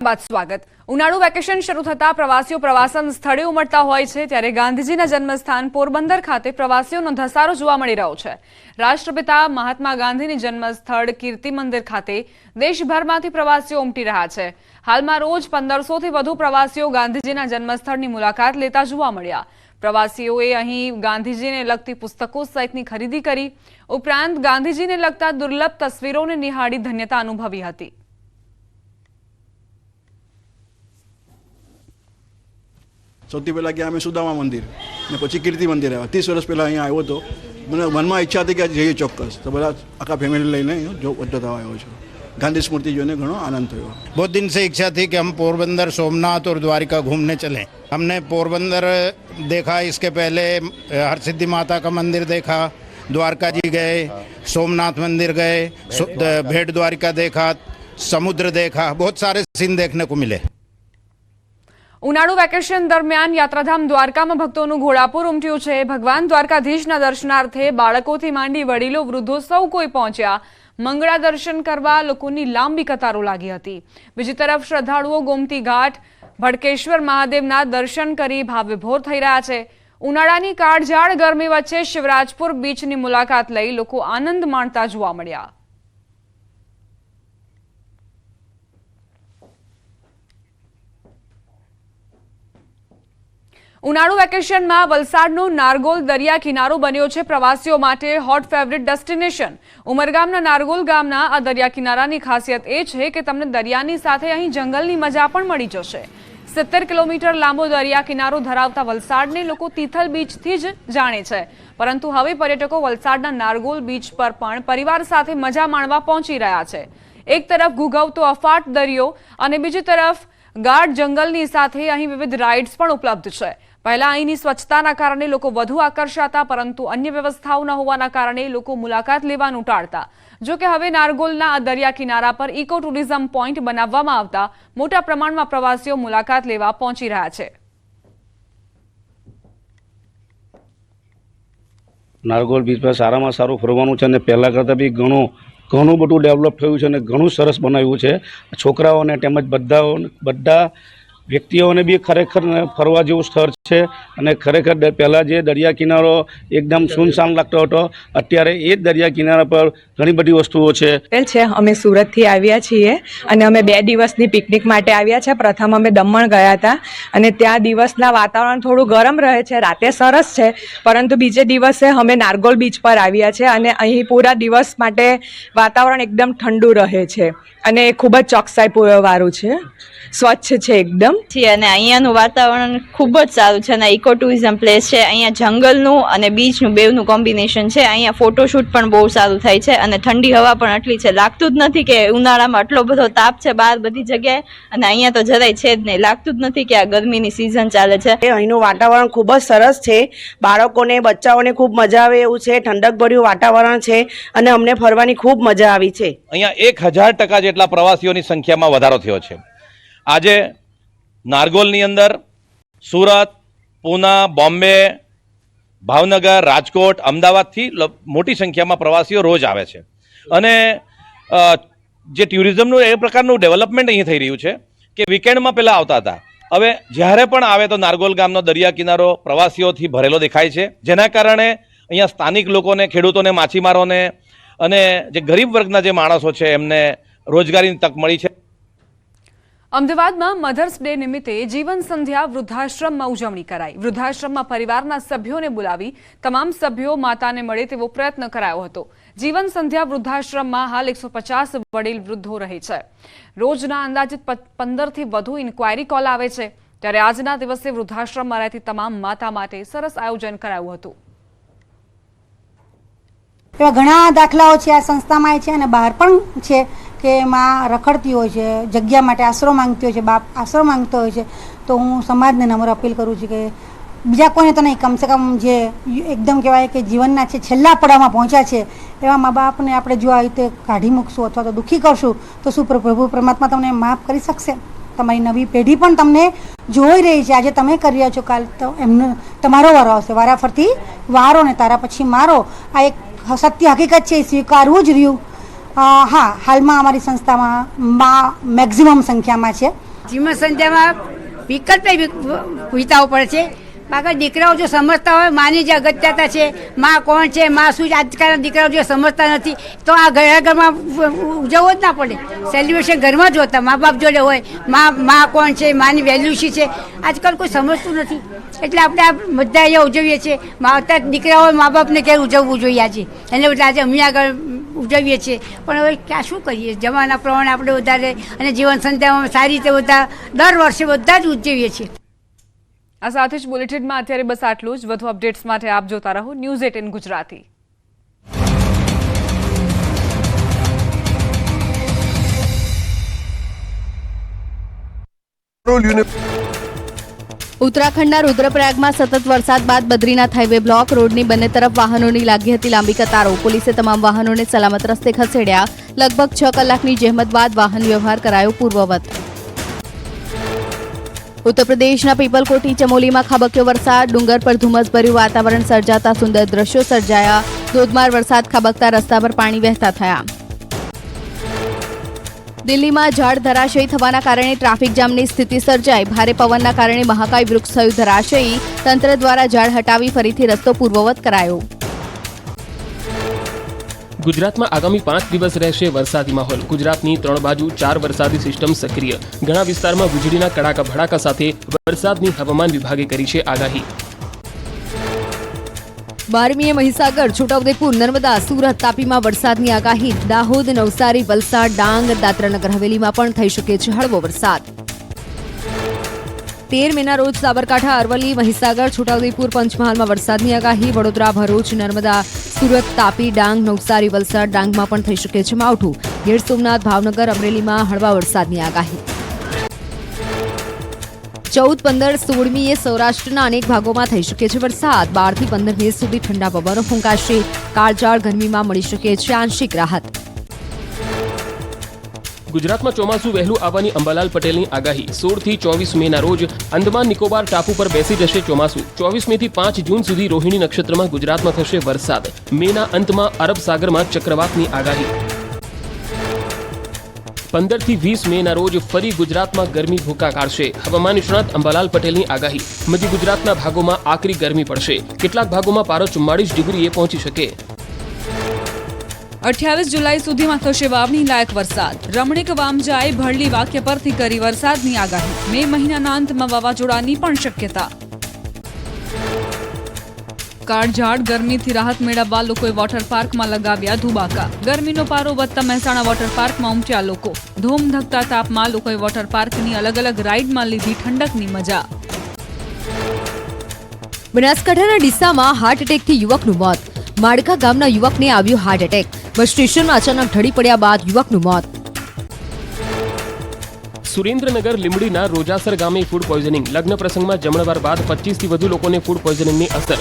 બાદ સ્વાગત। ઉનાળુ વેકેશન શરૂ થતા પ્રવાસીઓ પ્રવાસન સ્થળે ઉમટતા હોય છે, ત્યારે ગાંધીજીના જન્મસ્થાન પોરબંદર ખાતે પ્રવાસીઓનો ધસારો જોવા મળી રહ્યો છે। રાષ્ટ્રપિતા મહાત્મા ગાંધીની જન્મસ્થળ કીર્તિ મંદિર ખાતે દેશભરમાંથી પ્રવાસીઓ ઉમટી રહ્યા છે। હાલમાં રોજ 1500થી વધુ પ્રવાસીઓ ગાંધીજીના જન્મસ્થળની મુલાકાત લેતા જોવા મળ્યા। પ્રવાસીઓએ અહીં ગાંધીજીને લગતી પુસ્તકો સહિતની ખરીદી કરી ઉપરાંત ગાંધીજીને લગતા દુર્લભ તસવીરોને નિહાળી ધન્યતા અનુભવી હતી। સૌથી પહેલાં ગયા અમે સુદામા મંદિર ને પછી કીર્તિ મંદિર આવ્યા। 30 વર્ષ પહેલાં અહીંયા આવ્યો હતો। મને મનમાં ઈચ્છા હતી કે જઈએ ચોક્કસ, તો બધા આખા ફેમિલી લઈને જો બધા આવ્યો છું। गांधी स्मृति जो घणो आनंद थयो। बहुत दिन से इच्छा थी कि हम पोरबंदर, सोमनाथ और द्वारिका घूमने चलें। हमने पोरबंदर देखा, इसके पहले हरसिद्धि माता का मंदिर देखा, द्वारका जी गए, सोमनाथ मंदिर गए, भेट द्वारिका देखा, समुद्र देखा, बहुत सारे सीन देखने को मिले। उनाळु वेकेशन दरमियान यात्राधाम द्वारका में भक्तों घोड़ापूर उमट्यु छे। भगवान द्वारकाधीशना दर्शनार्थे बाळकोथी मांडी वडीलो वृद्धो सौ कोई पहोंच्या। मंगला दर्शन करवा लोकोनी लांबी कतारो लागी हती। बीजी तरफ श्रद्धाळुओ गोमती घाट, भड़केश्वर महादेवना दर्शन करी भावविभोर थई रह्या छे। उनाळानी काळझाळ गरमी वच्चे शिवराजपुर बीचनी मुलाकात लई लोको आनंद माणता जोवा मळ्या। उनाळु वेकेशन में वलसाडनो नारगोल दरिया किनारो बन्यो छे प्रवासीओ माटे हॉट फेवरेट डेस्टिनेशन। उमरगामना नारगोल गामना आ दरिया किनारानी खासियत ए छे के तमने दरियानी साथे અહીં જંગલની મજા પણ મળી જશે। 70 કિલોમીટર લાંબો દરિયા કિનારો ધરાવતા વલસાડને લોકો તિથલ બીચથી જ જાણે છે, પરંતુ હવે પર્યટકો વલસાડના નારગોલ બીચ પર પણ પરિવાર સાથે મજા માણવા પહોંચી રહ્યા છે। એક તરફ ઘૂઘવતો અફાટ દરિયો અને બીજી તરફ ગાઢ જંગલની સાથે અહીં વિવિધ રાઇડ્સ પણ ઉપલબ્ધ છે। પહેલા અહીંની સ્વચ્છતાના કારણે લોકો વધુ આકર્ષાતા, પરંતુ અન્ય વ્યવસ્થાઓ ન હોવાના કારણે લોકો મુલાકાત લેવાનું ટાળતા। જો કે હવે નારગોલના આ દરિયા કિનારા પર ઇકો ટુરિઝમ પોઈન્ટ બનાવવામાં આવતા મોટા પ્રમાણમાં પ્રવાસીઓ મુલાકાત લેવા પહોંચી રહ્યા છે। નારગોલ બીચ પર સારામાં સારું ફરવાનું છે અને પહેલાં કરતાં બી ઘણું બધું ડેવલપ થયું છે અને ઘણું સરસ બનાવ્યું છે। છોકરાઓને તેમજ બધા વ્યક્તિઓને બી ખરેખર ફરવા જેવું સ્થળ છે અને ખરેખર પહેલાં જે દરિયા કિનારો એકદમ સુનસાન લાગતો હતો, અત્યારે એ જ દરિયા કિનારા પર ઘણી બધી વસ્તુઓ છે। અમે સુરતથી આવ્યા છીએ અને અમે 2 દિવસની પિકનિક માટે આવ્યા છે। પ્રથમ અમે દમણ ગયા હતા અને ત્યાં દિવસના વાતાવરણ થોડું ગરમ રહે છે, રાતે સરસ છે, પરંતુ બીજે દિવસે અમે નારગોલ બીચ પર આવ્યા છે અને અહીં પૂરા દિવસ માટે વાતાવરણ એકદમ ઠંડુ રહે છે અને ખૂબ જ ચોકસાઈ વાળું છે, સ્વચ્છ છે એકદમ। અને અહીંયાનું વાતાવરણ ખૂબ જ સારું છે અને ઇકો ટુરિઝમ પ્લેસ છે। અહીંયા જંગલનું અને બીચનું બેવનું કોમ્બિનેશન છે। અહીંયા ફોટોશૂટ પણ બહુ સારું થાય છે અને ઠંડી હવા પણ આટલી છે, લાગતું જ નથી કે ઉનાળામાં આટલો બધો તાપ છે બહાર બધી જગ્યાએ, અને અહીંયા તો જરાય છે જ નહીં, લાગતું જ નથી કે આ ગરમીની સિઝન ચાલે છે। અહીંનું વાતાવરણ ખૂબ જ સરસ છે, બાળકોને બચ્ચાઓને ખૂબ મજા આવે એવું છે, ઠંડકભર્યું વાતાવરણ છે અને અમને ફરવાની ખૂબ મજા આવી છે। અહીંયા 1000% જેટલા પ્રવાસીઓની સંખ્યામાં વધારો થયો છે। આજે નારગોલની અંદર સુરત, પૂના, બોમ્બે, ભાવનગર, રાજકોટ, અમદાવાદથી મોટી સંખ્યામાં પ્રવાસીઓ રોજ આવે છે અને જે ટુરિઝમનું એ પ્રકારનું ડેવલપમેન્ટ અહીં થઈ રહ્યું છે કે વીકેન્ડમાં પહેલાં આવતા હતા, હવે જ્યારે પણ આવે તો નારગોલ ગામનો દરિયા કિનારો પ્રવાસીઓથી ભરેલો દેખાય છે, જેના કારણે અહીંયા સ્થાનિક લોકોને, ખેડૂતોને, માછીમારોને અને જે ગરીબ વર્ગના જે માણસો છે એમને રોજગારીની તક મળી છે। અમદાવાદમાં મધર્સ ડે નિમિત્તે જીવન સંધ્યા વૃદ્ધાશ્રમમાં ઉજવણી કરાઈ। વૃદ્ધાશ્રમમાં પરિવારના સભ્યોને બોલાવી તમામ સભ્યો માતાને મળે તેવો પ્રયત્ન કરાયો હતો। જીવન સંધ્યા વૃદ્ધાશ્રમમાં હાલ 150 વડીલ વૃદ્ધો રહે છે। રોજના અંદાજિત 15 થી વધુ ઇન્ક્વાયરી કોલ આવે છે, ત્યારે આજના દિવસે વૃદ્ધાશ્રમમાં રહેતી તમામ માતા માટે સરસ આયોજન કરાયું હતું। એવા ઘણા દાખલાઓ છે આ સંસ્થામાં છે અને બહાર પણ છે કે માં રખડતી હોય છે, જગ્યા માટે આશરો માંગતી હોય છે, બાપ આશરો માંગતો હોય છે। તો હું સમાજને નમ્ર અપીલ કરું છું કે બીજા કોઈને તો નહીં, કમસે કમ જે એકદમ કહેવાય કે જીવનના છે છેલ્લા પડાવમાં પહોંચ્યા છે એવા મા બાપને આપણે જો આ રીતે કાઢી મૂકશું અથવા તો દુઃખી કરશું તો શું પ્રભુ પરમાત્મા તમને માફ કરી શકશે? તમારી નવી પેઢી પણ તમને જોઈ રહી છે। આજે તમે કરી રહ્યા છો, કાલ તો એમનો તમારો વારો આવશે। વારાફરતી વારો ને તારા પછી મારો, આ એક સત્ય હકીકત છે, સ્વીકારવું જ રહ્યું। हाँ, हाल में अमारी संस्था में मैक्सिमम संख्या में है જીવન સંધ્યામાં વિકલ્પે વિતાવવું પડે છે. બાકી દીકરાઓ જો સમજતા હોય માની જે અગત્યતા છે, માં કોણ છે, માં શું છે, આજકાલના દીકરાઓ જો સમજતા નથી તો આ ઘરમાં ઉજવવો જ ના પડે. સેલિબ્રેશન ઘરમાં જ હોતા, મા બાપ જોડે હોય, માં કોણ છે, માની વેલ્યુ શું છે, આજકાલ કોઈ સમજતું નથી. એટલે આપણે આ બધા અહીંયા ઉજવીએ છીએ. અત્યારે દીકરાઓ મા બાપને ક્યારે ઉજવવું જોઈએ આજે, એને બદલે આજે અમે આગળ ઉજવીએ છીએ. પણ હવે ક્યાં શું કરીએ, જમાના પ્રમાણે આપણે વધારે અને જીવન સંધ્યામાં સારી રીતે બધા દર વર્ષે બધા જ ઉજવીએ છીએ. આ સાથે જ બુલેટિનમાં અત્યારે બસ આટલું જ. વધુ અપડેટ્સ માટે આપ જોતા રહો ન્યૂઝ 18 ગુજરાતી. ઉત્તરાખંડના રુદ્રપ્રયાગમાં સતત વરસાદ બાદ બદ્રીનાથ હાઈવે બ્લોક. રોડની બંને તરફ વાહનોની લાગી હતી લાંબી કતારો. પોલીસે તમામ વાહનોને સલામત રસ્તે ખસેડ્યા. લગભગ 6 કલાકની જહેમત બાદ વાહન વ્યવહાર કરાયો પૂર્વવત. ઉત્તર પ્રદેશના પીપલકોટી ચમોલીમાં ખાબક્યો વરસાદ. ડુંગર પર ધુમ્મસભર્યું વાતાવરણ સર્જાતા સુંદર દ્રશ્યો સર્જાયા. ધોધમાર વરસાદ ખાબકતા રસ્તા પર પાણી વહેતા થયા. દિલ્હીમાં ઝાડ ધરાશયી થવાના કારણે ટ્રાફિક જામની સ્થિતિ સર્જાઈ. ભારે પવનના કારણે મહાકાય વૃક્ષ થયું ધરાશયી. તંત્ર દ્વારા ઝાડ હટાવી ફરીથી રસ્તો પૂર્વવત કરાયો. ગુજરાતમાં આગામી 5 દિવસ રહેશે વરસાદી માહોલ. ગુજરાતની 3 બાજુ 4 વરસાદી સિસ્ટમ સક્રિય. ઘણા વિસ્તારમાં વીજળીના કડાકા ભડાકા સાથે વરસાદની હવામાન વિભાગે કરી છે આગાહી. 12મીએ મહીસાગર, છોટાઉદેપુર, નર્મદા, સુરત, તાપીમાં વરસાદની આગાહી. દાહોદ, નવસારી, વલસાડ, ડાંગ, દાદરાનગર હવેલીમાં પણ થઈ શકે છે હળવો વરસાદ. 13 મેના રોજ સાબરકાંઠા, અરવલ્લી, મહીસાગર, છોટાઉદેપુર, પંચમહાલમાં વરસાદની આગાહી. વડોદરા, ભરૂચ, નર્મદા, સુરત, તાપી, ડાંગ, નવસારી, વલસાડ, ડાંગમાં પણ થઈ શકે છે માવઠું. ગીર સોમનાથ, ભાવનગર, અમરેલીમાં હળવા વરસાદની આગાહી. 14, 15, 16મીએ સૌરાષ્ટ્રના અનેક ભાગોમાં થઈ શકે છે વરસાદ. 12 થી 15 મે સુધી ઠંડા પવનો ફૂંકાશે. કાળઝાળ ગરમીમાં મળી શકે છે આંશિક રાહત. ગુજરાતમાં ચોમાસું વહેલું આવવાની અંબાલાલ પટેલની આગાહી. 16 થી 24 મેના રોજ અંદમાન નિકોબાર ટાપુ પર બેસી જશે ચોમાસું. 24 મે થી 5 જૂન સુધી રોહિણી નક્ષત્રમાં ગુજરાતમાં થશે વરસાદ. મેના અંતમાં અરબ સાગરમાં ચક્રવાતની આગાહી. 15 થી 20 મેના રોજ ફરી ગુજરાતમાં ગરમી ભૂકા કાઢશે. હવામાન નિષ્ણાત અંબાલાલ પટેલની આગાહી. મધ્ય ગુજરાતના ભાગોમાં આકરી ગરમી પડશે. કેટલાક ભાગોમાં પારો 44 ડિગ્રીએ પહોંચી શકે. 28 જુલાઈ સુધીમાં થશે વાવણી લાયક વરસાદ. રમણીક વામજાએ ભરલી વાક્ય પરથી કરી વરસાદની આગાહી. મે મહિનાના અંતમાં વાવાઝોડાની પણ શક્યતા. કાળઝાળ ગરમીથી રાહત મેળવવા લોકોએ વોટર પાર્કમાં લગાવ્યા ધુબાકા. ગરમીનો પારો વધતા મહેસાણા વોટર પાર્કમાં ઉમટ્યા લોકો. ધોમધકતા તાપમાં લોકોએ વોટર પાર્કની અલગ અલગ રાઇડમાં લીધી ઠંડકની મજા. બનાસકાંઠાના ડીસામાં હાર્ટ એટેકથી યુવકનું મોત. માડકા ગામના યુવકને આવ્યો હાર્ટ એટેક. બસ સ્ટેશનમાં અચાનક ઢળી પડ્યા બાદ યુવકનું મોત. સુરેન્દ્રનગર લીંબડીના રોજાસર ગામે ફૂડ પોઈઝનિંગ. લગ્ન પ્રસંગમાં જમણવાર બાદ 25 થી વધુ લોકોને ફૂડ પોઈઝનિંગની અસર.